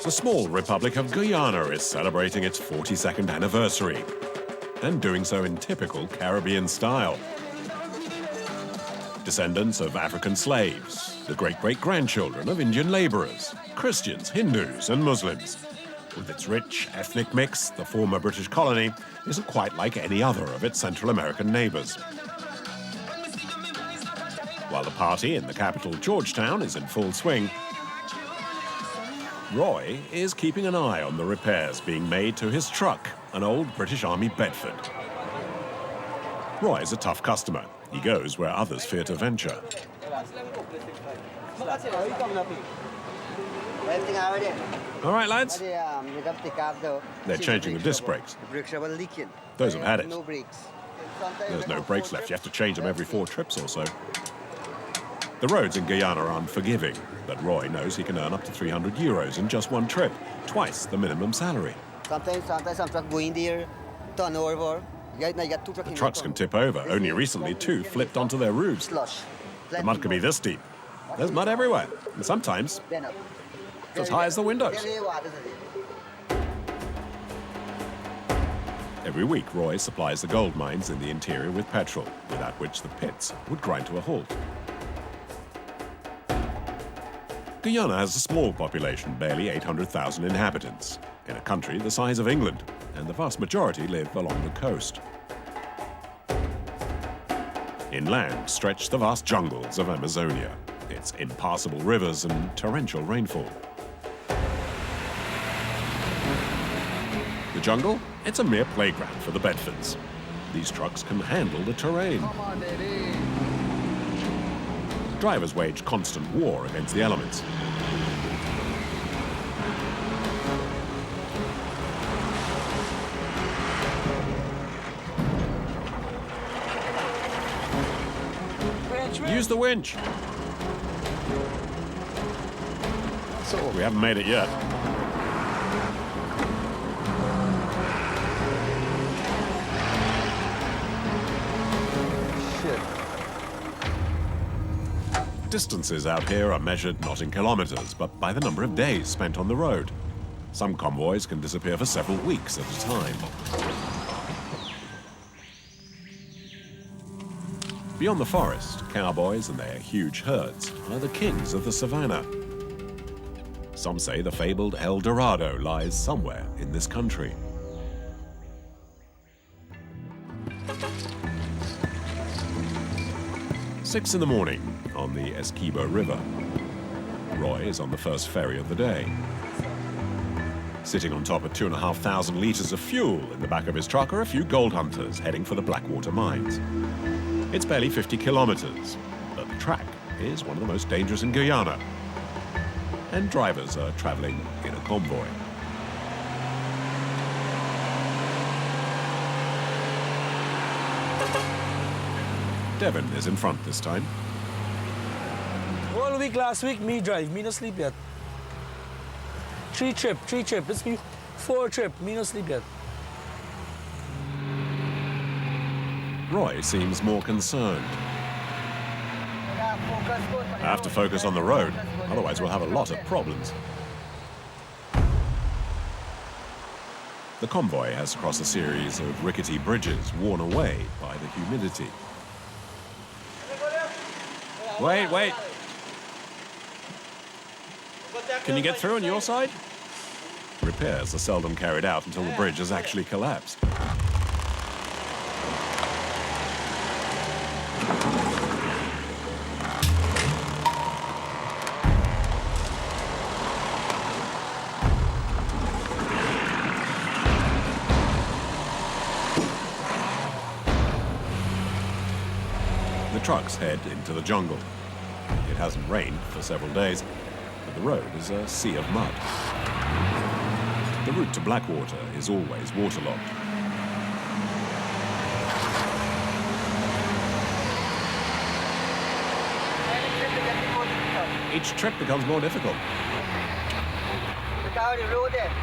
The small republic of Guyana is celebrating its 42nd anniversary, and doing so in typical Caribbean style. Descendants of African slaves, the great-great-grandchildren of Indian labourers, Christians, Hindus and Muslims. With its rich ethnic mix, the former British colony isn't quite like any other of its Central American neighbours. While the party in the capital, Georgetown, is in full swing, Roy is keeping an eye on the repairs being made to his truck, an old British Army Bedford. Roy is a tough customer. He goes where others fear to venture. All right, lads. They're changing the disc brakes. Those have had it. There's no brakes left. You have to change them every 4 trips or so. The roads in Guyana are unforgiving, but Roy knows he can earn up to €300 in just one trip, twice the minimum salary. Sometimes some truck go in there, turn over. The trucks can tip over. Only recently, 2 flipped onto their roofs. The mud can be this deep. There's mud everywhere, and sometimes as high as the windows. Every week, Roy supplies the gold mines in the interior with petrol, without which the pits would grind to a halt. Guyana has a small population, barely 800,000 inhabitants, in a country the size of England, and the vast majority live along the coast. Inland stretch the vast jungles of Amazonia, its impassable rivers and torrential rainfall. The jungle? It's a mere playground for the Bedfords. These trucks can handle the terrain. Come on, baby. Drivers wage constant war against the elements. Use the winch. So We haven't made it yet. shit. Distances out here are measured not in kilometres, but by the number of days spent on the road. Some convoys can disappear for several weeks at a time. Beyond the forest, cowboys and their huge herds are the kings of the savannah. Some say the fabled El Dorado lies somewhere in this country. Six in the morning on the Essequibo River. Roy is on the first ferry of the day. Sitting on top of 2,500 litres of fuel in the back of his truck are a few gold hunters heading for the Blackwater mines. It's barely 50 kilometres, but the track is one of the most dangerous in Guyana. And drivers are travelling in a convoy. Devon is in front this time. All week last week, me drive, me no sleep yet. 3 trip, this me 4 trip, me no sleep yet. Roy seems more concerned. I have to focus on the road, otherwise we'll have a lot of problems. The convoy has crossed a series of rickety bridges worn away by the humidity. Wait. Can you get through on your side? Repairs are seldom carried out until the bridge has actually collapsed. The trucks head into the jungle. It hasn't rained for several days, but the road is a sea of mud. The route to Blackwater is always waterlogged. Each trip becomes more difficult.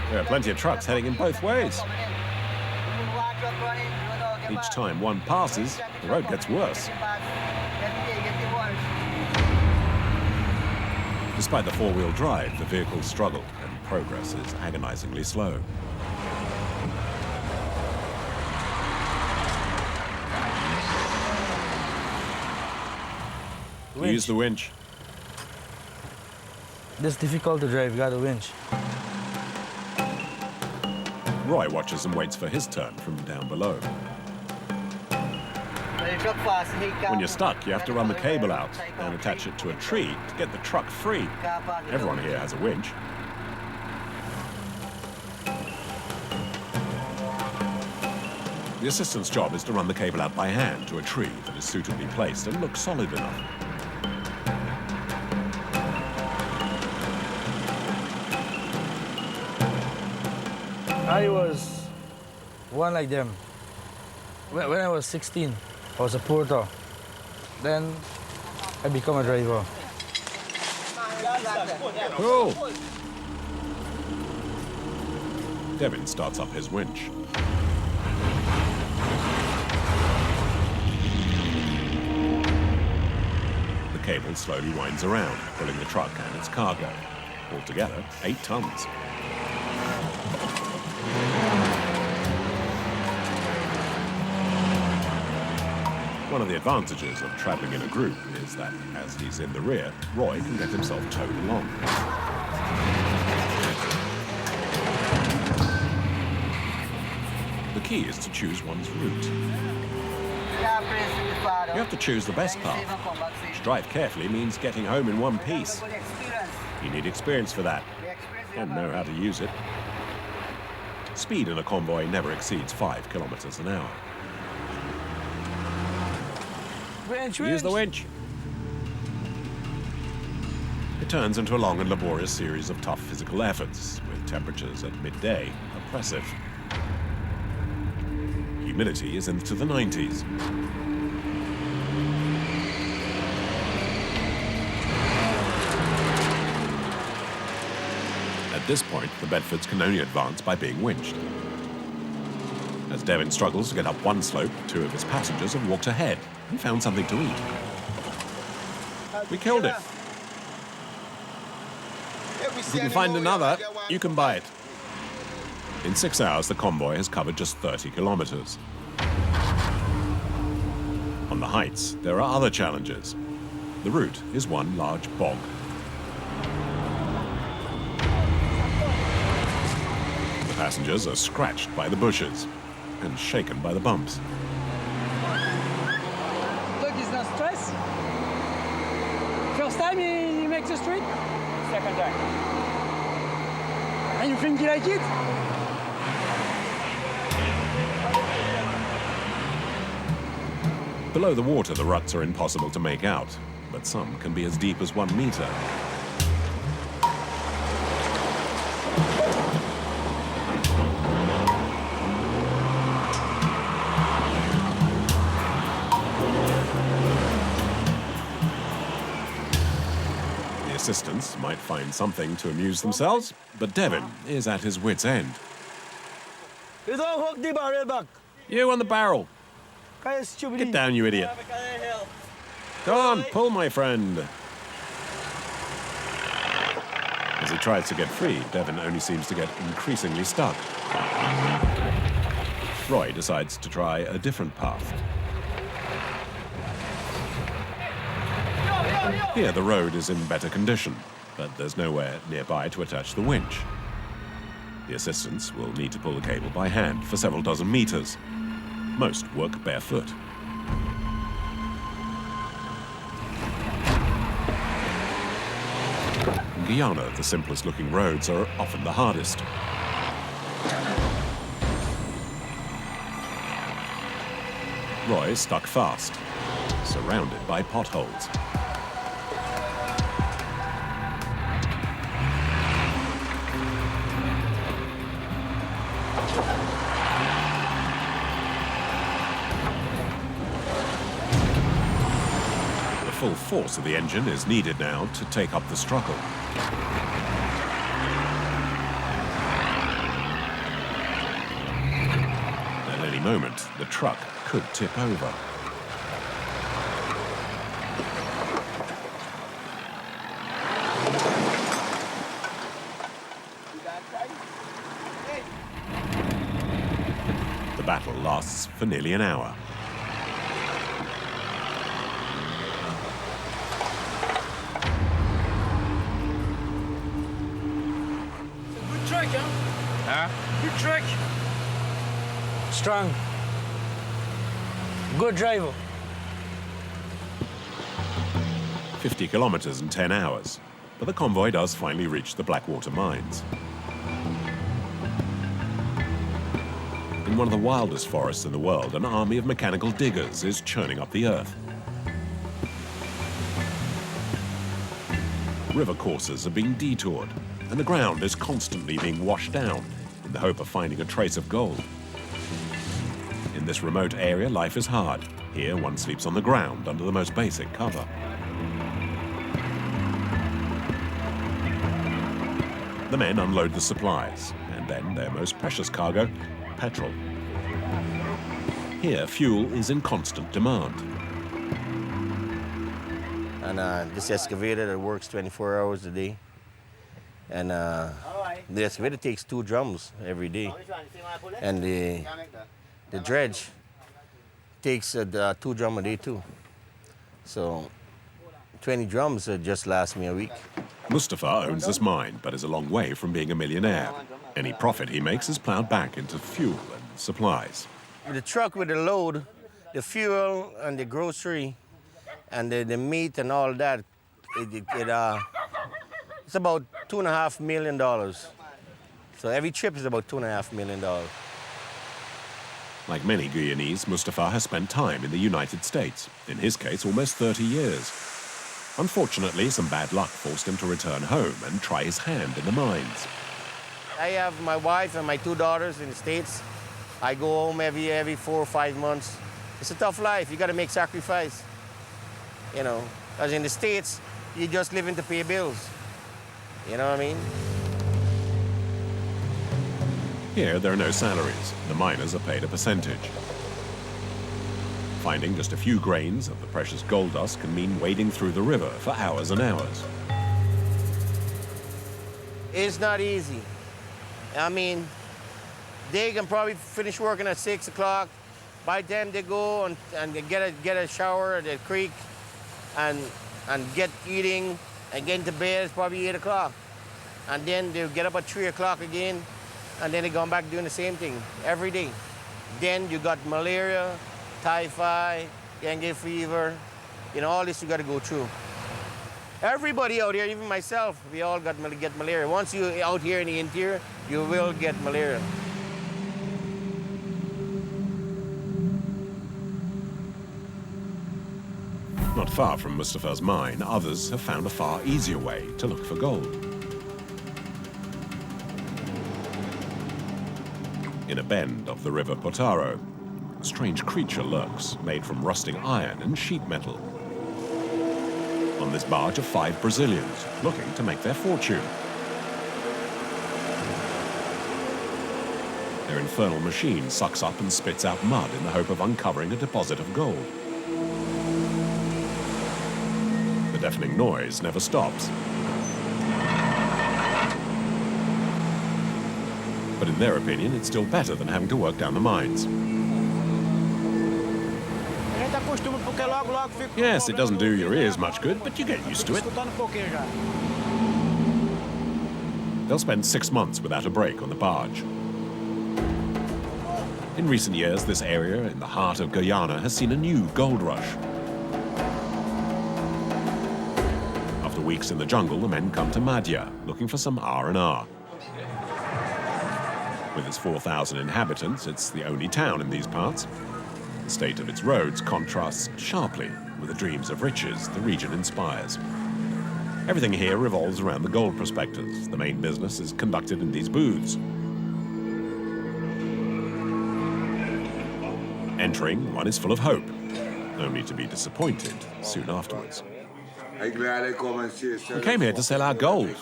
There are plenty of trucks heading in both ways. Each time one passes, the road gets worse. Despite the four-wheel drive, the vehicles struggle and progress is agonizingly slow. Use the winch. This is difficult to drive, you got a winch. Roy watches and waits for his turn from down below. When you're stuck, you have to run the cable out and attach it to a tree to get the truck free. Everyone here has a winch. The assistant's job is to run the cable out by hand to a tree that is suitably placed and looks solid enough. I was one like them. When I was 16, I was a porter. Then I become a driver. Cool. Devin starts up his winch. The cable slowly winds around, pulling the truck and its cargo. Altogether, 8 tons. One of the advantages of traveling in a group is that, as he's in the rear, Roy can get himself towed along. The key is to choose one's route. You have to choose the best path. To drive carefully means getting home in one piece. You need experience for that and know how to use it. Speed in a convoy never exceeds 5 kilometres an hour. Winch, Use the winch. It turns into a long and laborious series of tough physical efforts, with temperatures at midday oppressive. Humidity is into the 90s. At this point, the Bedfords can only advance by being winched. As Devin struggles to get up one slope, 2 of his passengers have walked ahead and found something to eat. We killed it. If you can find another, you can buy it. In 6 hours, the convoy has covered just 30 kilometres. On the heights, there are other challenges. The route is one large bog. The passengers are scratched by the bushes and shaken by the bumps. Look, he's not stressed. First time he makes the street? Second time. And you think you like it? Below the water, the ruts are impossible to make out, but some can be as deep as 1 metre. The assistants might find something to amuse themselves, but Devin is at his wit's end. You don't hook the barrel back. You on the barrel. Get down, you idiot. Go on, pull, my friend. As he tries to get free, Devin only seems to get increasingly stuck. Roy decides to try a different path. Here, the road is in better condition, but there's nowhere nearby to attach the winch. The assistants will need to pull the cable by hand for several dozen meters. Most work barefoot. In Guyana, the simplest looking roads are often the hardest. Roy is stuck fast, surrounded by potholes. The full force of the engine is needed now to take up the struggle. At any moment, the truck could tip over. battle lasts for nearly an hour. Good track, huh? Huh? Good track. Strong. Good driver. 50 kilometres in 10 hours, but the convoy does finally reach the Blackwater mines. In one of the wildest forests in the world, an army of mechanical diggers is churning up the earth. River courses are being detoured, and the ground is constantly being washed down in the hope of finding a trace of gold. In this remote area, life is hard. Here, one sleeps on the ground under the most basic cover. The men unload the supplies, and then their most precious cargo, petrol. Here, fuel is in constant demand. And this excavator that works 24 hours a day. And the excavator takes 2 drums every day. And the dredge takes 2 drums a day too. So 20 drums just last me a week. Mustafa owns this mine, but is a long way from being a millionaire. Any profit he makes is ploughed back into fuel and supplies. The truck with the load, the fuel and the grocery and the meat and all that, it's about $2.5 million. So every trip is about $2.5 million. Like many Guyanese, Mustafa has spent time in the United States. In his case, almost 30 years. Unfortunately, some bad luck forced him to return home and try his hand in the mines. I have my wife and my 2 daughters in the States. I go home every 4 or 5 months. It's a tough life. You got to make sacrifice. You know, as in the States, you just living to pay bills. You know what I mean? Here, there are no salaries. The miners are paid a percentage. Finding just a few grains of the precious gold dust can mean wading through the river for hours and hours. It's not easy. I mean, they can probably finish working at 6 o'clock. By the time they go and they get a shower at the creek and get eating and get into bed, it's probably 8 o'clock. And then they'll get up at 3 o'clock again, and then they go back doing the same thing every day. Then you got malaria, typhoid, dengue fever, you know, all this you got to go through. Everybody out here, even myself, we all get malaria. Once you're out here in the interior, you will get malaria. Not far from Mustafa's mine, others have found a far easier way to look for gold. In a bend of the river Potaro, a strange creature lurks, made from rusting iron and sheet metal. On this barge are 5 Brazilians, looking to make their fortune. Their infernal machine sucks up and spits out mud in the hope of uncovering a deposit of gold. The deafening noise never stops. But in their opinion, it's still better than having to work down the mines. Yes, it doesn't do your ears much good, but you get used to it. They'll spend 6 months without a break on the barge. In recent years, this area in the heart of Guyana has seen a new gold rush. After weeks in the jungle, the men come to Madhya, looking for some R&R. With its 4,000 inhabitants, it's the only town in these parts. The state of its roads contrasts sharply with the dreams of riches the region inspires. Everything here revolves around the gold prospectors. The main business is conducted in these booths. Entering, one is full of hope, only to be disappointed soon afterwards. We came here to sell our gold,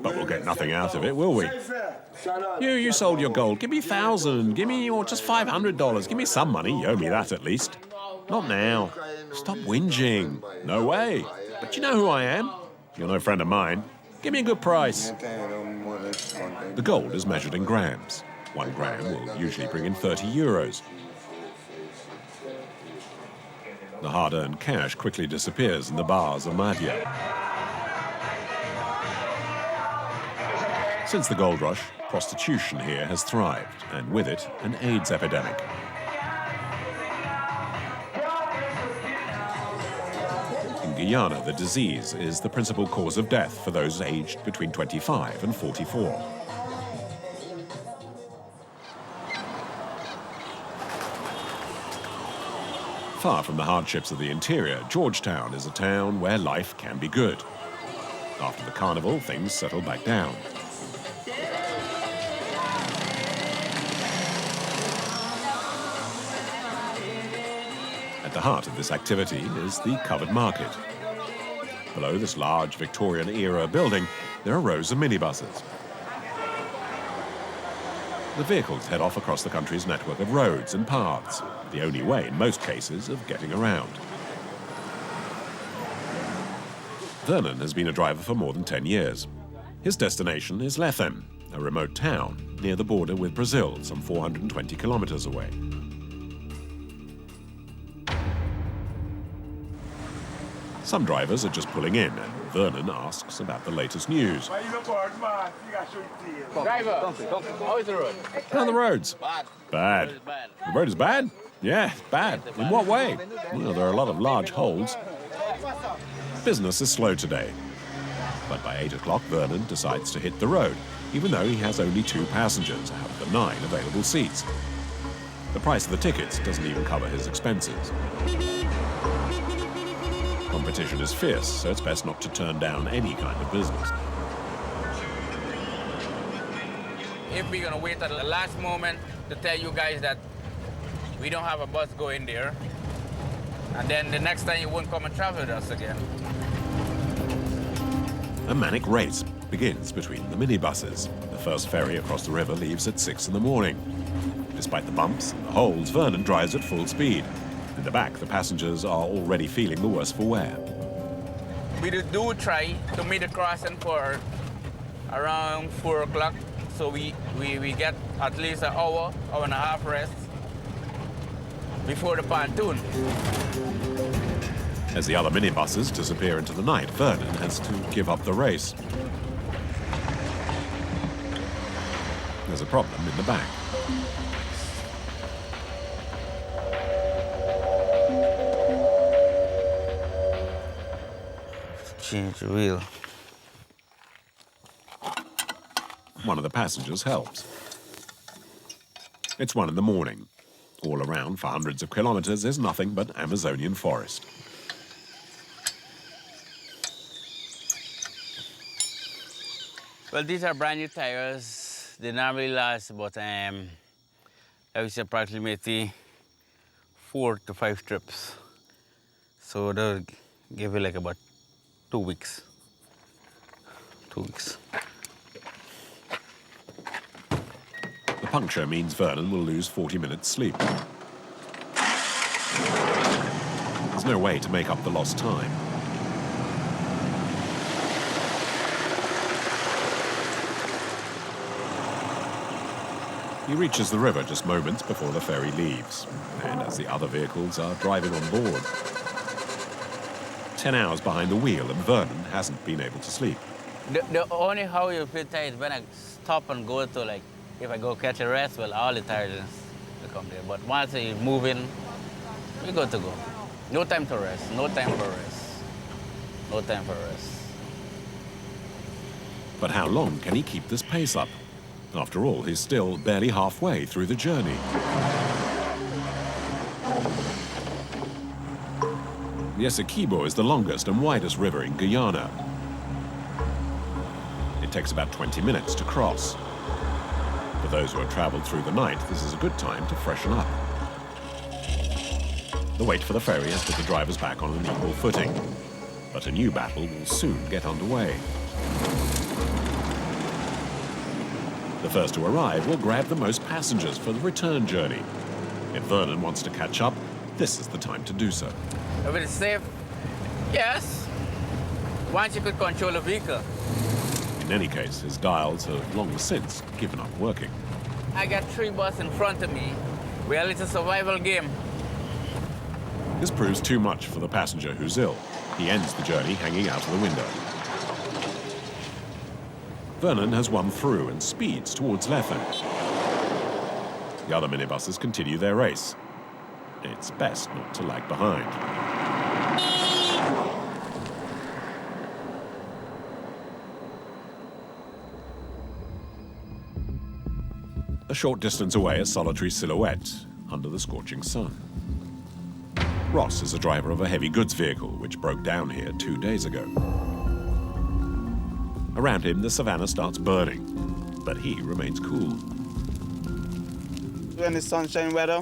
but we'll get nothing out of it, will we? You sold your gold. Give me 1,000. Give me, or just $500. Give me some money. You owe me that at least. Not now. Stop whinging. No way. But you know who I am. You're no friend of mine. Give me a good price. The gold is measured in grams. 1 gram will usually bring in 30 euros. The hard-earned cash quickly disappears in the bars of Malaria. Since the gold rush, prostitution here has thrived, and with it, an AIDS epidemic. In Guyana, the disease is the principal cause of death for those aged between 25 and 44. Far from the hardships of the interior, Georgetown is a town where life can be good. After the carnival, things settle back down. At the heart of this activity is the covered market. Below this large Victorian-era building, there are rows of minibuses. The vehicles head off across the country's network of roads and paths, the only way, in most cases, of getting around. Vernon has been a driver for more than 10 years. His destination is Lethem, a remote town near the border with Brazil, some 420 kilometres away. Some drivers are just pulling in, and Vernon asks about the latest news. Driver, how is the road? How are the roads? Bad. The road is bad? Yeah, bad. In what way? Well, there are a lot of large holes. Business is slow today. But by 8 o'clock, Vernon decides to hit the road, even though he has only 2 passengers out of the 9 available seats. The price of the tickets doesn't even cover his expenses. Competition is fierce, so it's best not to turn down any kind of business. If we're gonna wait at the last moment to tell you guys that we don't have a bus going there, and then the next time you won't come and travel with us again. A manic race begins between the minibuses. The first ferry across the river leaves at 6 in the morning. Despite the bumps and the holes, Vernon drives at full speed. In the back, the passengers are already feeling the worse for wear. We do try to meet the crossing for around 4 o'clock, so we get at least an hour and a half rest before the pontoon. As the other minibuses disappear into the night, Vernon has to give up the race. There's a problem in the back. Change the wheel. One of the passengers helps. It's 1 in the morning. All around for hundreds of kilometers is nothing but Amazonian forest. Well, these are brand new tires. They normally last about, I would say approximately 4 to 5 trips. So they'll give you like about 2 weeks. 2 weeks. The puncture means Vernon will lose 40 minutes sleep. There's no way to make up the lost time. He reaches the river just moments before the ferry leaves, and as the other vehicles are driving on board. 10 hours behind the wheel, and Vernon hasn't been able to sleep. The only how you feel tired is when I stop and go to, like, if I go catch a rest, well, all the tiredness will come there. But once you're moving, we're good to go. No time to rest, no time for rest. No time for rest. But how long can he keep this pace up? After all, he's still barely halfway through the journey. The Essequibo is the longest and widest river in Guyana. It takes about 20 minutes to cross. For those who have traveled through the night, this is a good time to freshen up. The wait for the ferry has put the drivers back on an equal footing. But a new battle will soon get underway. The first to arrive will grab the most passengers for the return journey. If Vernon wants to catch up, this is the time to do so. If it's safe, yes. Once you could control a vehicle. In any case, his dials have long since given up working. I got 3 boats in front of me. Well, it's a survival game. This proves too much for the passenger who's ill. He ends the journey hanging out of the window. Vernon has won through and speeds towards Lethem. The other minibuses continue their race. It's best not to lag behind. A short distance away, a solitary silhouette under the scorching sun. Ross is the driver of a heavy goods vehicle which broke down here 2 days ago. Around him, the savannah starts burning, but he remains cool. When it's sunshine weather,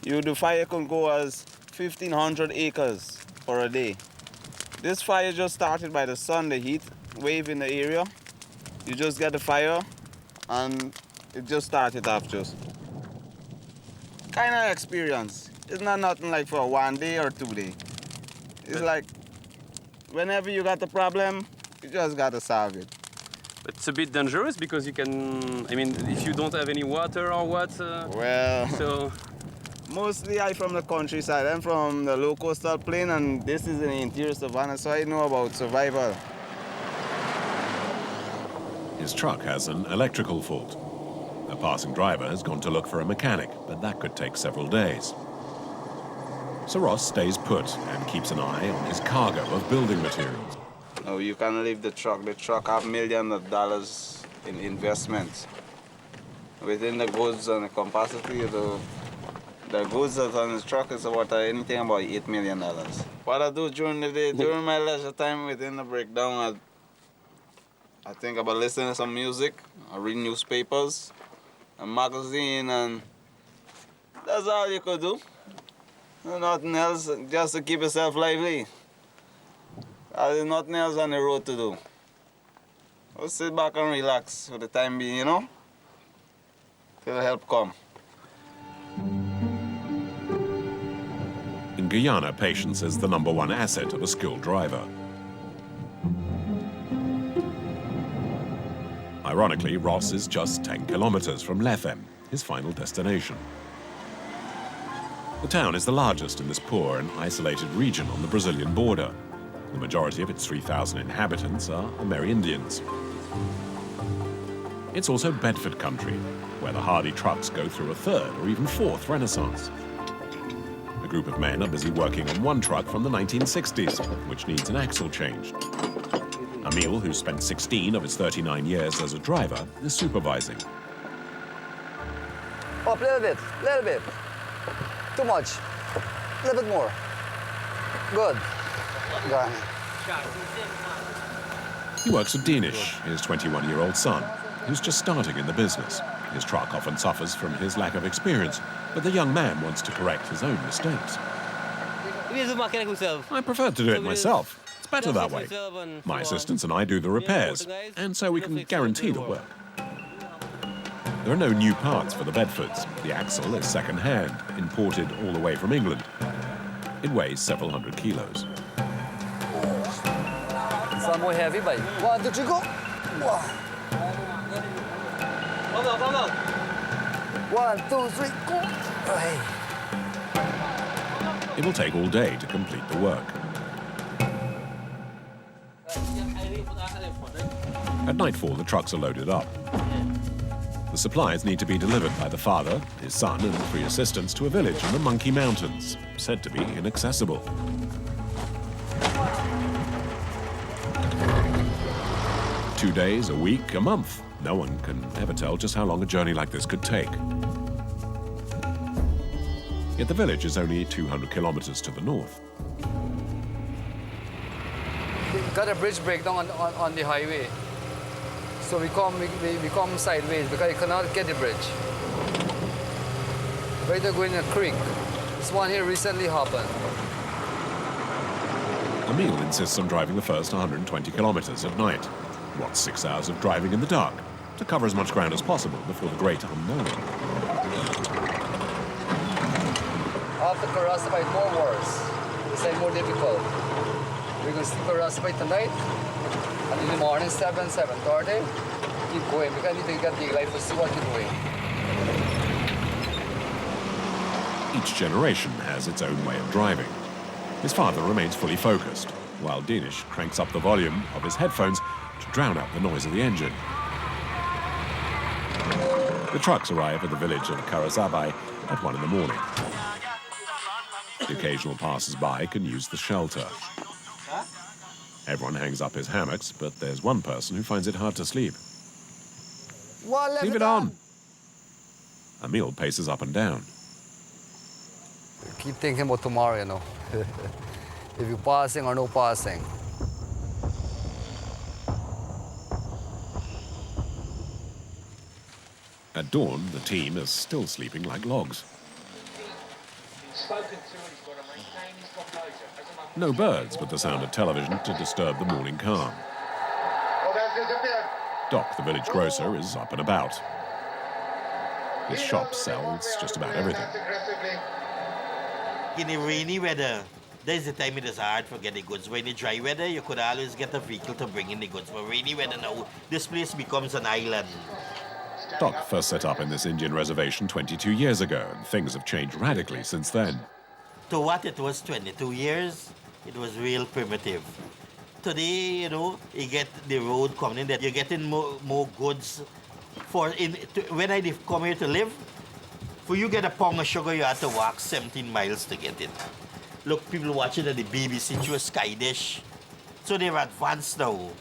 the fire can go as 1,500 acres for a day. This fire just started by the sun, the heat wave in the area. You just get the fire and it just started off just. Kind of experience. It's not nothing like for 1 day or 2 days. It's like whenever you got the problem, you just got to solve it. It's a bit dangerous because you can, I mean, if you don't have any water or what. Well, so mostly I'm from the countryside. I'm from the low coastal plain and this is in the interior savannah, so I know about survival. His truck has an electrical fault. A passing driver has gone to look for a mechanic, but that could take several days. So Ross stays put and keeps an eye on his cargo of building materials. No, you can't leave the truck. The truck have millions of dollars in investments. Within the goods and the capacity, the goods that's on the truck is about anything about $8 million. What I do during the day, during my leisure time within the breakdown, I think about listening to some music, I read newspapers, a magazine, and that's all you could do. Nothing else, just to keep yourself lively. There's nothing else on the road to do. Just sit back and relax for the time being, you know, till help come. In Guyana, patience is the #1 asset of a skilled driver. Ironically, Ross is just 10 kilometres from Lethem, his final destination. The town is the largest in this poor and isolated region on the Brazilian border. The majority of its 3,000 inhabitants are Amerindians. It's also Bedford country, where the hardy trucks go through a 3rd or even 4th renaissance. A group of men are busy working on one truck from the 1960s, which needs an axle changed. Emil, who spent 16 of his 39 years as a driver, is supervising. Up a little bit. Too much. A little bit more. Good. Got it. He works with Dinesh, his 21-year-old son, who's just starting in the business. His truck often suffers from his lack of experience, but the young man wants to correct his own mistakes. I prefer to do it myself. It's better that way. My assistants and I do the repairs, and so we can guarantee the work. There are no new parts for the Bedfords. The axle is second-hand, imported all the way from England. It weighs several hundred kilos. Some more heavy, but 1, 2, 3, go. 1, 2, 3, go. Hey. It will take all day to complete the work. At nightfall, the trucks are loaded up. The supplies need to be delivered by the father, his son, and 3 assistants to a village in the Monkey Mountains, said to be inaccessible. Two days, a week, a month. No one can ever tell just how long a journey like this could take. Yet the village is only 200 kilometers to the north. We got a bridge breakdown on the highway. So we come sideways because you cannot get the bridge. Right now going in a creek. This one here recently happened. Emil insists on driving the first 120 kilometers at night. What's 6 hours of driving in the dark? To cover as much ground as possible before the great unknown. After Karasapay, more worse. It's like more difficult. We're going to sleep Karasapay tonight. And in the morning, 7:30, keep going. Because I need to get the life to see what you're doing. Each generation has its own way of driving. His father remains fully focused, while Dinesh cranks up the volume of his headphones to drown out the noise of the engine. The trucks arrive at the village of Karasabai at 1 in the morning. The occasional passers-by can use the shelter. Everyone hangs up his hammocks, but there's one person who finds it hard to sleep. Well, Leave it on! Emil paces up and down. Keep thinking about tomorrow, you know. If you're passing or no passing. At dawn, the team is still sleeping like logs. No birds, but the sound of television to disturb the morning calm. Doc, the village grocer, is up and about. His shop sells just about everything. In the rainy weather, there's the time it is hard for getting goods. When in dry weather, you could always get a vehicle to bring in the goods. But rainy weather now, this place becomes an island. Doc first set up in this Indian reservation 22 years ago, and things have changed radically since then. To what it was 22 years, it was real primitive. Today, you know, you get the road coming in, that you're getting more goods. When I come here to live, for you get a pound of sugar, you have to walk 17 miles to get it. Look, people watching at the BBC through a Sky Dish. So they're advanced now.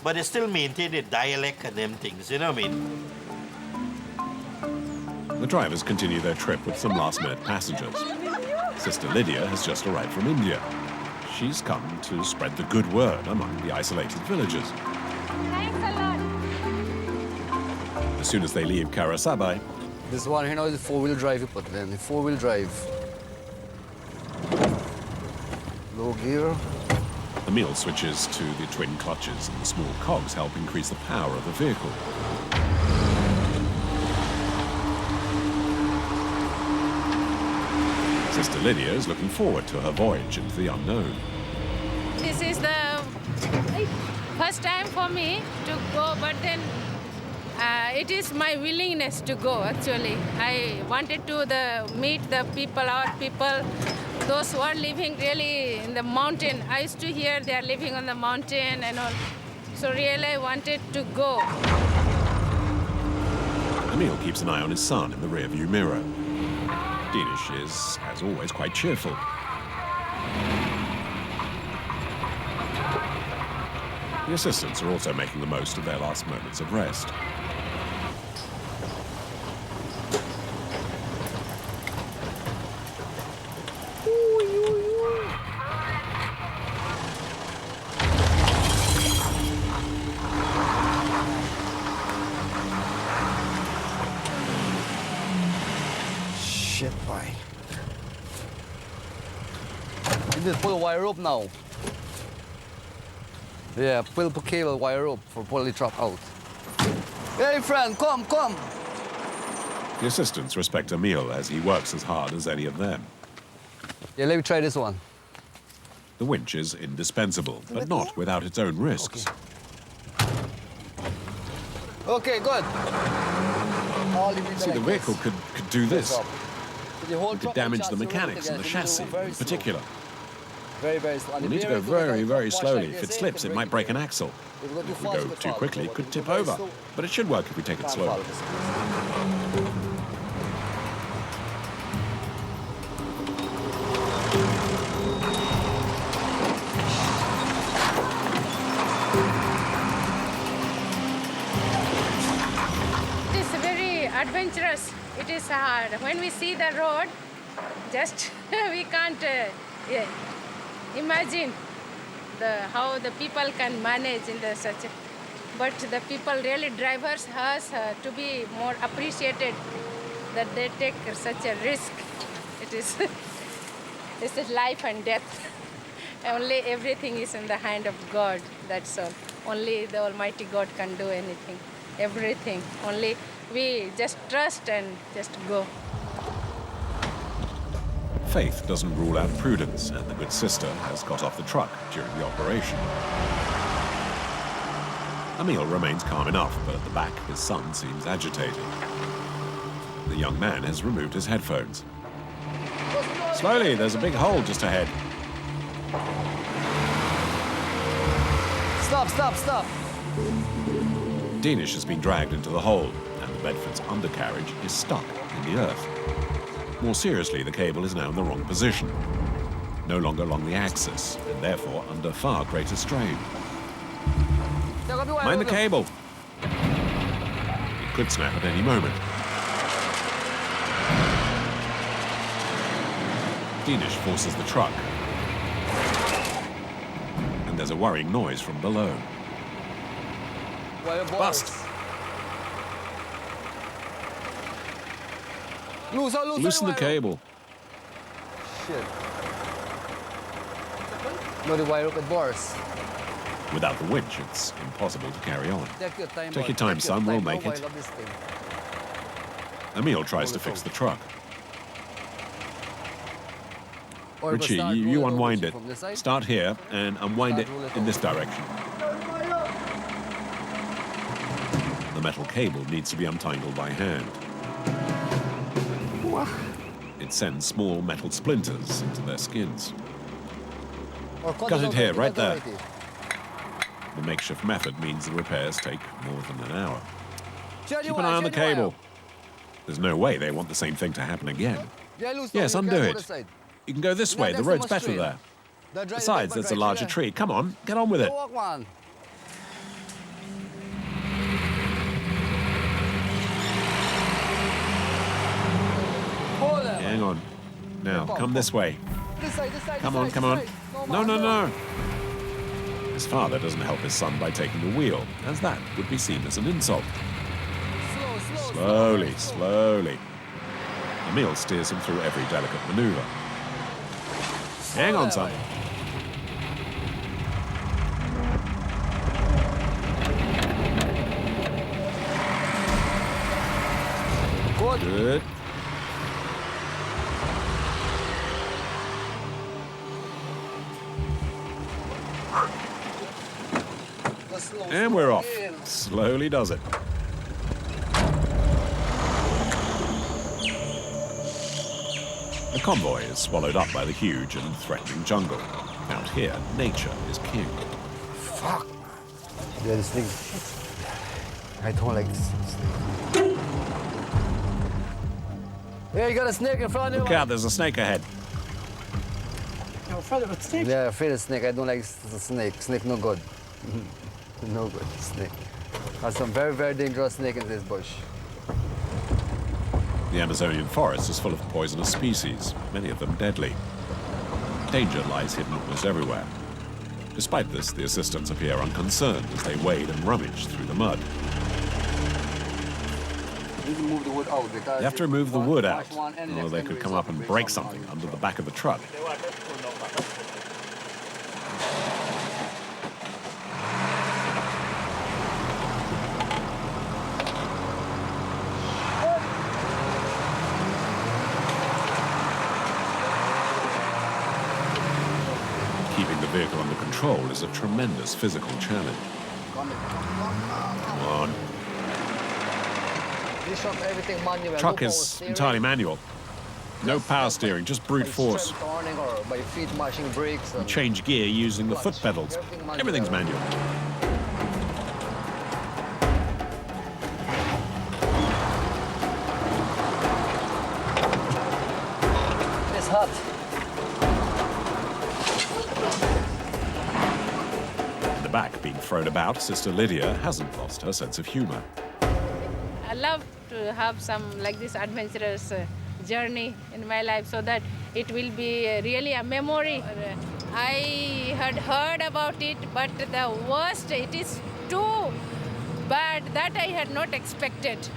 But they still maintain the dialect and them things, you know what I mean? The drivers continue their trip with some last-minute passengers. Sister Lydia has just arrived from India. She's come to spread the good word among the isolated villagers. Thanks a lot. As soon as they leave Karasabai, This one here now is four-wheel drive you put in. Four-wheel drive. Low gear. Emil switches to the twin clutches, and the small cogs help increase the power of the vehicle. Sister Lydia is looking forward to her voyage into the unknown. This is the first time for me to go, but then it is my willingness to go, actually. I wanted to meet the people, our people, those who are living really in the mountain. I used to hear they are living on the mountain and all. So really I wanted to go. Emil keeps an eye on his son in the rearview mirror. Dinesh is, as always, quite cheerful. The assistants are also making the most of their last moments of rest. Shit, boy. You need to pull a wire rope now. Yeah, pull the cable wire rope for pulling the truck out. Hey, friend, come, come. The assistants respect Emil as he works as hard as any of them. Yeah, let me try this one. The winch is indispensable, but not without its own risks. Okay, good. See, the vehicle could do this. The whole It could truck damage and the chassis, mechanics and the chassis in particular. Very, very slow. You need to go very, very slowly. If it slips, it might break an axle. If we go too quickly, it could tip over. But it should work if we take it slowly. It is very adventurous. It is hard. When we see the road, just we can't imagine how the people can manage in such a... But the people, really drivers, has to be more appreciated that they take such a risk. It is it's a life and death. Only everything is in the hand of God, that's all. Only the Almighty God can do anything, everything. Only we just trust and just go. Faith doesn't rule out prudence, and the good sister has got off the truck during the operation. Emil remains calm enough, but at the back, his son seems agitated. The young man has removed his headphones. Slowly, there's a big hole just ahead. Stop. Dinesh has been dragged into the hole, and the Bedford's undercarriage is stuck in the earth. More seriously, the cable is now in the wrong position, no longer along the axis, and therefore under far greater strain. Mind the cable. It could snap at any moment. Dinesh forces the truck, and there's a worrying noise from below. Bust! Loosen the cable. Shit. No, the wire up at bars. Without the winch, it's impossible to carry on. Take your time, son, we'll make it. Emil tries to fix the truck. Richie, you unwind it. Start here and unwind it in this direction. The metal cable needs to be untangled by hand. It sends small metal splinters into their skins. Cut it here, right there. The makeshift method means the repairs take more than an hour. Keep an eye on the cable. There's no way they want the same thing to happen again. Yes, undo it. You can go this way, the road's better there. Besides, there's a larger tree. Come on, get on with it. Hang on. Now, come this way. Come on. No. His father doesn't help his son by taking the wheel, as that would be seen as an insult. Slowly. Emil steers him through every delicate maneuver. Hang on, son. Good. And we're off. Slowly does it. The convoy is swallowed up by the huge and threatening jungle. Out here, nature is king. Fuck. Yeah, this thing. I don't like this snake. Yeah, you got a snake in front of you. Look out, there's a snake ahead. You're afraid of a snake? Yeah, I'm afraid of snake. I don't like the snake. Snake no good. No good, snake. There's some very, very dangerous snake in this bush. The Amazonian forest is full of poisonous species, many of them deadly. Danger lies hidden almost everywhere. Despite this, the assistants appear unconcerned as they wade and rummage through the mud. They have to remove the wood out, or they could come up and break something under the back of the truck. Keeping the vehicle under control is a tremendous physical challenge. Come on. Truck is entirely manual. No power steering, just brute force. You change gear using the foot pedals. Everything's manual. It's hot. In the back, being thrown about, Sister Lydia hasn't lost her sense of humor. I love to have some like this adventurous journey in my life so that it will be really a memory. I had heard about it, but the worst, it is too bad that I had not expected.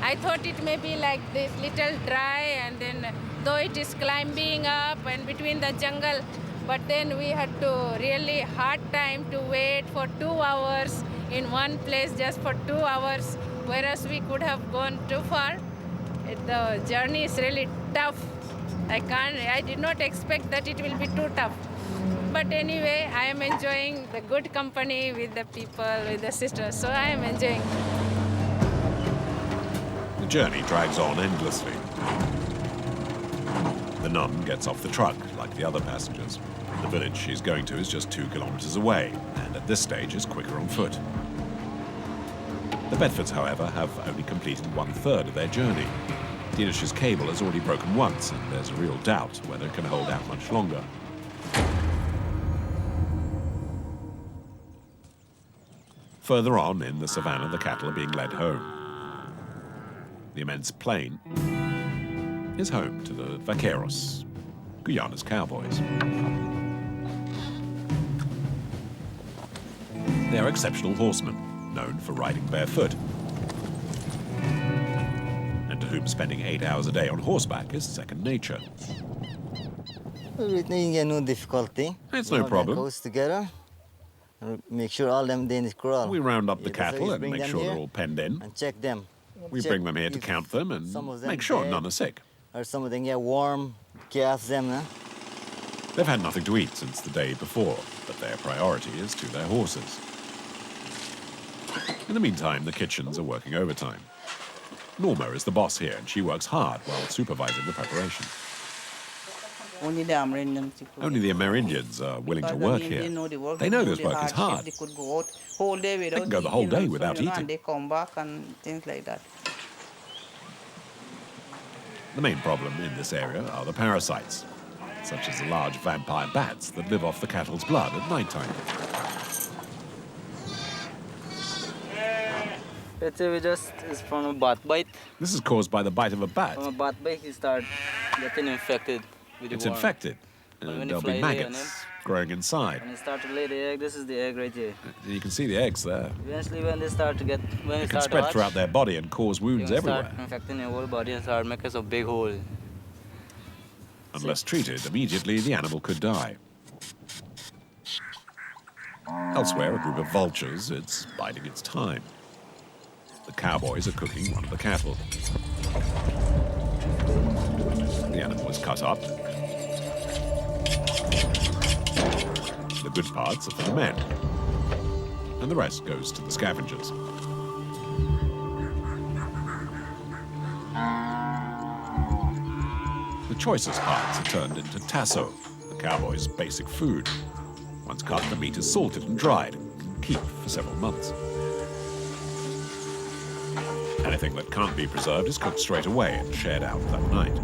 I thought it may be like this little dry, and then though it is climbing up and between the jungle, but then we had to really hard time to wait for 2 hours in one place just for 2 hours, whereas we could have gone too far. The journey is really tough. I did not expect that it will be too tough. but anyway, I am enjoying the good company with the people, with the sisters, so I am enjoying. The journey drags on endlessly. The nun gets off the truck, like the other passengers. The village she's going to is just 2 kilometres away, and at this stage is quicker on foot. The Bedfords, however, have only completed 1/3 of their journey. Dinesh's cable has already broken once, and there's a real doubt whether it can hold out much longer. Further on in the savannah, the cattle are being led home. The immense plain is home to the vaqueros, Guyana's cowboys. They are exceptional horsemen, known for riding barefoot, and to whom spending 8 hours a day on horseback is second nature. You get no difficulty. It's no problem. Goes together. Make sure all them Danish crawl. We round up the cattle and make sure they're all penned in. And check them. We bring them here to count them and make sure none are sick. Or some of them get warm, calf them, huh? They've had nothing to eat since the day before, but their priority is to their horses. In the meantime, the kitchens are working overtime. Norma is the boss here, and she works hard while supervising the preparation. Only the Amerindians. Only the Amerindians are willing to work here. They know this work is hard. They could go out whole day without can go the whole day without eating. And they come back and things like that. The main problem in this area are the parasites, such as the large vampire bats that live off the cattle's blood at night time. Let's say it's from a bat bite. This is caused by the bite of a bat. From a bat bite, you start getting infected with the It's worm. infected, and there'll be maggots growing inside. When they start to lay the egg, this is the egg right here. You can see the eggs there. Eventually, when they start to get, when It they can start spread to hatch, throughout their body and cause wounds they everywhere. start infecting your whole body and start making a big hole. Unless treated immediately, the animal could die. Elsewhere, a group of vultures, it's biding its time. The cowboys are cooking one of the cattle. The animal is cut up. The good parts are for the men, and the rest goes to the scavengers. The choicest parts are turned into tasso, the cowboys' basic food. Once cut, the meat is salted and dried and can keep for several months. Anything that can't be preserved is cooked straight away and shared out that night.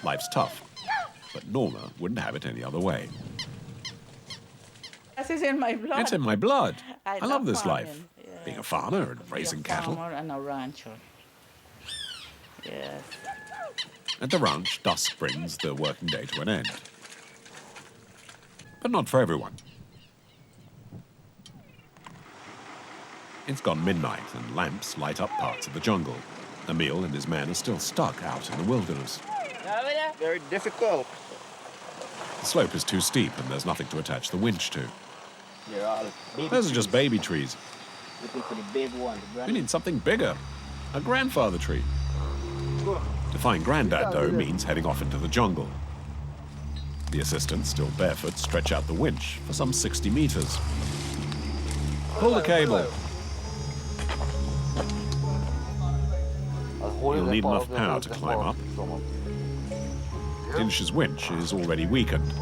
Life's tough, but Norma wouldn't have it any other way. This is in my blood. It's in my blood. I love this farming. life. Yeah. Being a farmer and raising cattle. A farmer and a rancher. Yes. At the ranch, dusk brings the working day to an end. But not for everyone. It's gone midnight and lamps light up parts of the jungle. Emil and his men are still stuck out in the wilderness. Very difficult. The slope is too steep and there's nothing to attach the winch to. They're all baby Those are just baby trees. looking for the big one. We need something bigger. A grandfather tree. To find Grandad, though, means heading off into the jungle. The assistants, still barefoot, stretch out the winch for some 60 meters. Pull the cable. You'll need enough power to climb up. Dinesh's winch is already weakened.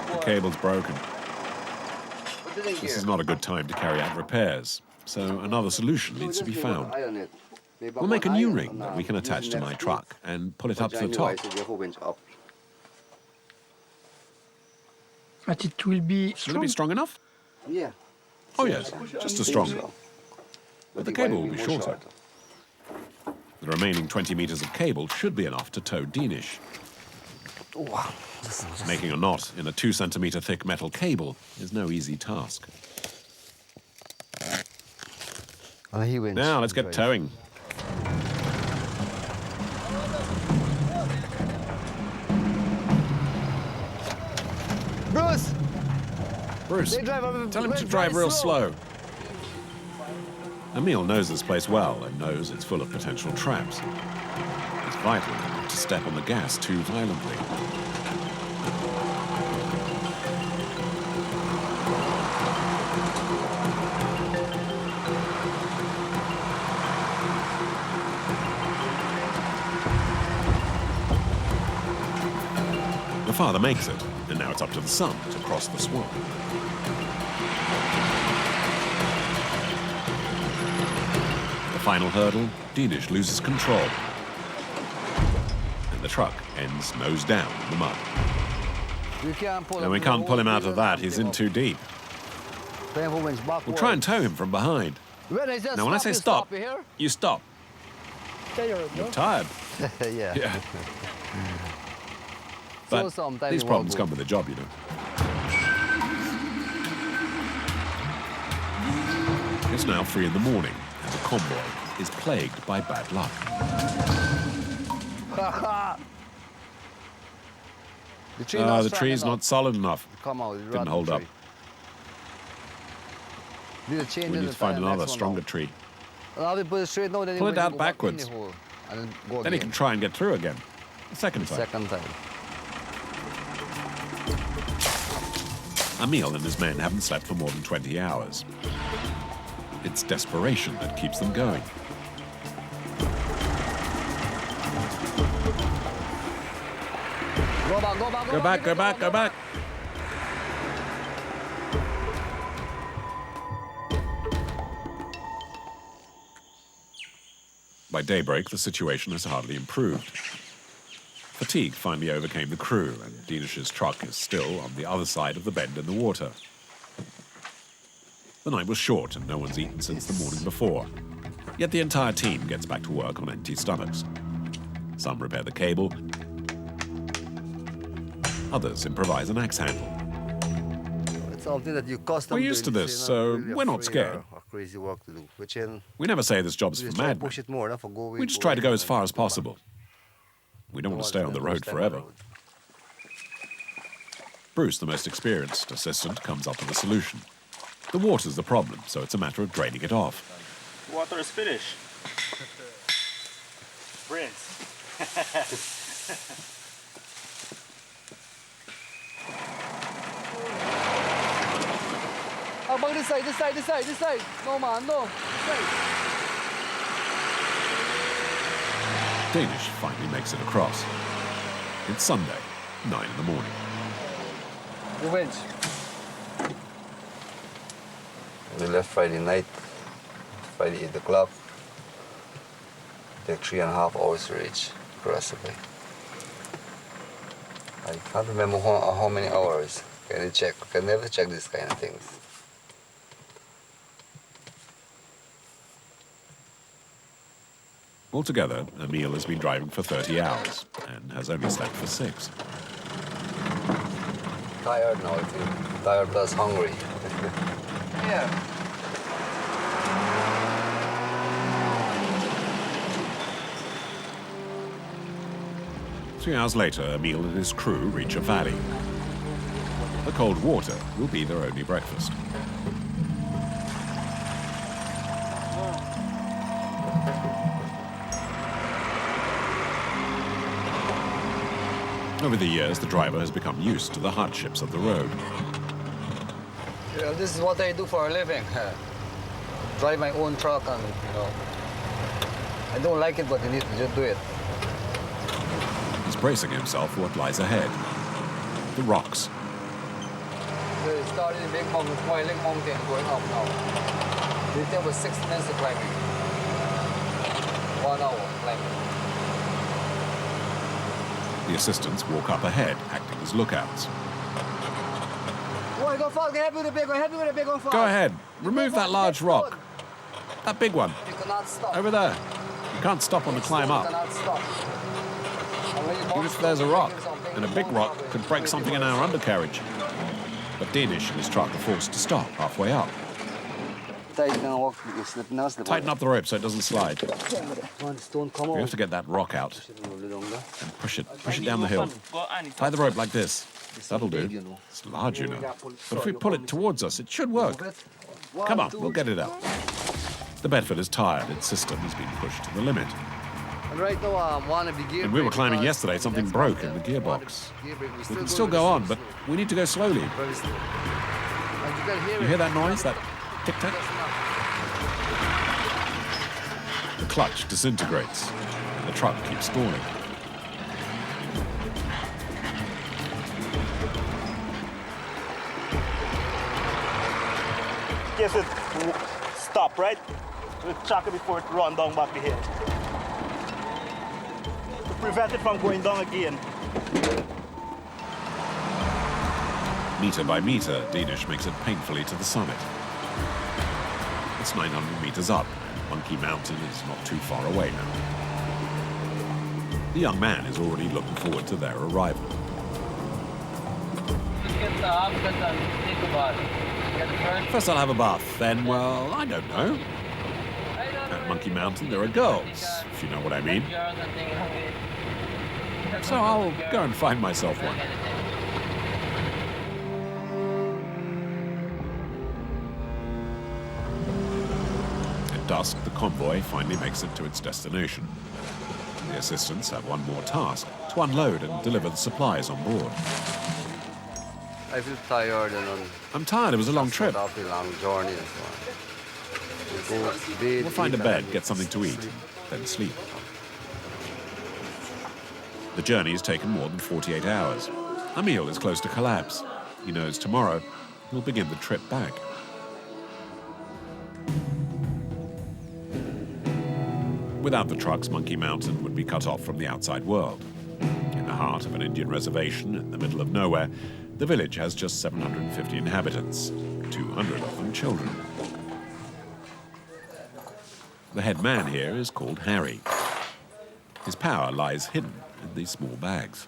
The cable's broken. This is not a good time to carry out repairs, so another solution needs to be found. We'll make a new ring that we can attach to my truck and pull it up to the top. But it will be Will strong. it be strong enough? Yeah. Oh yes, just as strong. But the cable will be shorter. The remaining 20 meters of cable should be enough to tow Dinesh. Making a knot in a 2-centimeter thick metal cable is no easy task. He wins. Now let's get towing. Bruce! Bruce, tell him to drive real slow. Emil knows this place well and knows it's full of potential traps. It's vital not to step on the gas too violently. The father makes it, and now it's up to the son to cross the swamp. The final hurdle, Dinesh loses control. And the truck ends nose down in the mud. And we can't pull him out of that, he's in too deep. We'll try and tow him from behind. Now when I say stop, you stop. You're tired. Yeah. But these problems come with the job, you know. It's now 3 in the morning, and the convoy is plagued by bad luck. The tree's not solid enough. Didn't hold up. We need to find another, stronger tree. Pull it out backwards. Then he can try and get through again. The second time. Emil and his men haven't slept for more than 20 hours. It's desperation that keeps them going. Go back, go back, go back. By daybreak, the situation has hardly improved. Fatigue finally overcame the crew, and Dinesh's truck is still on the other side of the bend in the water. The night was short, and no one's eaten since the morning before. Yet the entire team gets back to work on empty stomachs. Some repair the cable. Others improvise an axe handle. It's something that you custom. We're used to this, so we're not scared. Crazy work to do. We never say this job's for madmen. We just try to go as far as possible. We don't want to stay on the road forever. Bruce, the most experienced assistant, comes up with a solution. The water's the problem, so it's a matter of draining it off. Water is finished. Rinse. How about this side, this side, this side, this side? No, man, no. This side. Dinesh finally makes it across. It's Sunday, 9 in the morning. The winch. We left Friday night, Friday 8 o'clock. Take 3.5 hours to reach Crossaway. I can't remember how many hours. Can you check? I can never check these kind of things. Altogether, Emil has been driving for 30 hours and has only slept for 6. Tired now, I think. Tired plus hungry. Yeah. 3 hours later, Emil and his crew reach a valley. The cold water will be their only breakfast. Over the years, the driver has become used to the hardships of the road. Yeah, this is what I do for a living. Drive my own truck and, I don't like it, but I need to just do it. He's bracing himself for what lies ahead. The rocks. We started in big mountain, Moiling Mountain, going up now. It takes was 6 minutes of climbing. 1 hour climbing. The assistants walk up ahead, acting as lookouts. Go fast, help me with the big one, help me with the big one fast. Go ahead, remove that large rock. That big one. You cannot stop. Over there. You can't stop on the climb You up. cannot stop. Even if there's a rock, and a big rock could break something in our undercarriage. But Dinesh and his truck are forced to stop halfway up. Tighten up the rope so it doesn't slide. One stone come We out. have to get that rock out and push it down the hill. Tie the rope like this. That'll do. It's large, you know. But if we pull it towards us, it should work. Come on, we'll get it out. The Bedford is tired. Its system has been pushed to the limit. And right now, one of the gear. When we were climbing yesterday, something broke in the gearbox. We can still go on, but we need to go slowly. You hear that noise? That tic-tac? The clutch disintegrates, and the truck keeps stalling. Yes, it stop, right? We chuck it before it run down back the hill. To prevent it from going down again. Meter by meter, Dinesh makes it painfully to the summit. It's 900 meters up. Monkey Mountain is not too far away now. The young man is already looking forward to their arrival. First I'll have a bath, then, well, I don't know. At Monkey Mountain there are girls, if you know what I mean. So I'll go and find myself one. At dusk, the convoy finally makes it to its destination. The assistants have one more task, to unload and deliver the supplies on board. I feel tired and I'm tired, it was a long trip. a long journey and so on. We'll find a bed, get something to eat, then sleep. The journey has taken more than 48 hours. Emil is close to collapse. He knows tomorrow he'll begin the trip back. Without the trucks, Monkey Mountain would be cut off from the outside world. In the heart of an Indian reservation in the middle of nowhere, the village has just 750 inhabitants, 200 of them children. The head man here is called Harry. His power lies hidden in these small bags.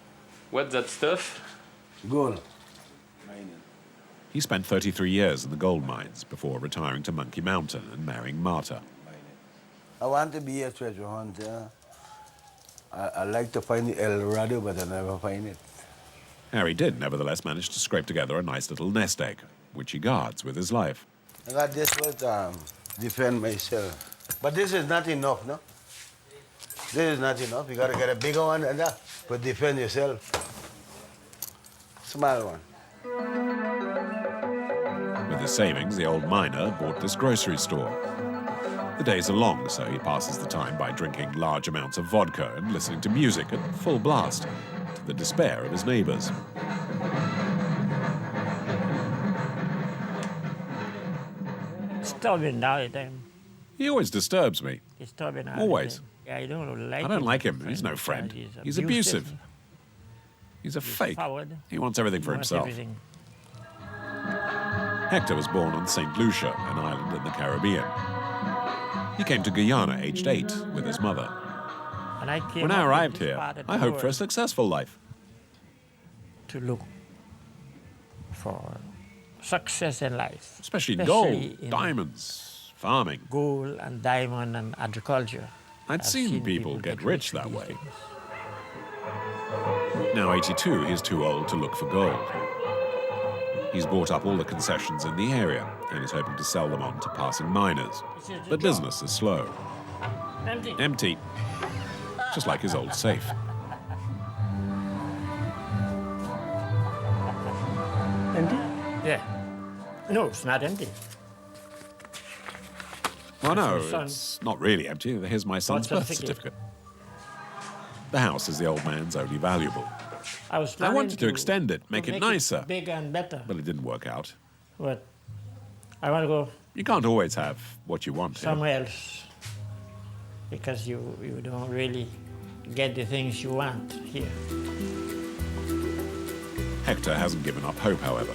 What's that stuff? Gold. He spent 33 years in the gold mines before retiring to Monkey Mountain and marrying Marta. I want to be a treasure hunter. I like to find the El Dorado, but I never find it. Harry did nevertheless manage to scrape together a nice little nest egg, which he guards with his life. I got this to defend myself. But this is not enough, no? This is not enough. You got to get a bigger one than that to defend yourself. Small one. With his savings, the old miner bought this grocery store. The days are long, so he passes the time by drinking large amounts of vodka and listening to music at full blast, to the despair of his neighbors. Disturbing all the time. He always disturbs me. Disturbing all Always. the time. Yeah, I don't like I don't like him. He's no friend. He's abusive. He's a fake. Forward. He wants everything for himself. Hector was born on St. Lucia, an island in the Caribbean. He came to Guyana aged 8 with his mother. And I came When I up arrived with this here, part of I the hoped for a world successful life. to look for success in life. Especially in gold, diamonds, farming. Gold and diamond and agriculture. I'd I've seen people get rich that with way. these things. Now 82, he's too old to look for gold. He's bought up all the concessions in the area and is hoping to sell them on to passing miners. But business is slow. Empty. Empty. Just like his old safe. Empty? Yeah. No, it's not empty. Oh no, Son. it's not really empty. Here's my son's birth certificate. The house is the old man's only valuable. I was I planning wanted to extend it, make it nicer. bigger and better. But it didn't work out. But I want to go You can't always have what you want here. somewhere else because you don't really get the things you want here. Hector hasn't given up hope, however.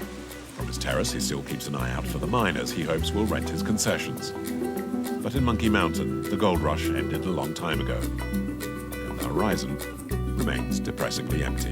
From his terrace, he still keeps an eye out for the miners he hopes will rent his concessions. But in Monkey Mountain, the gold rush ended a long time ago. And the horizon remains depressingly empty.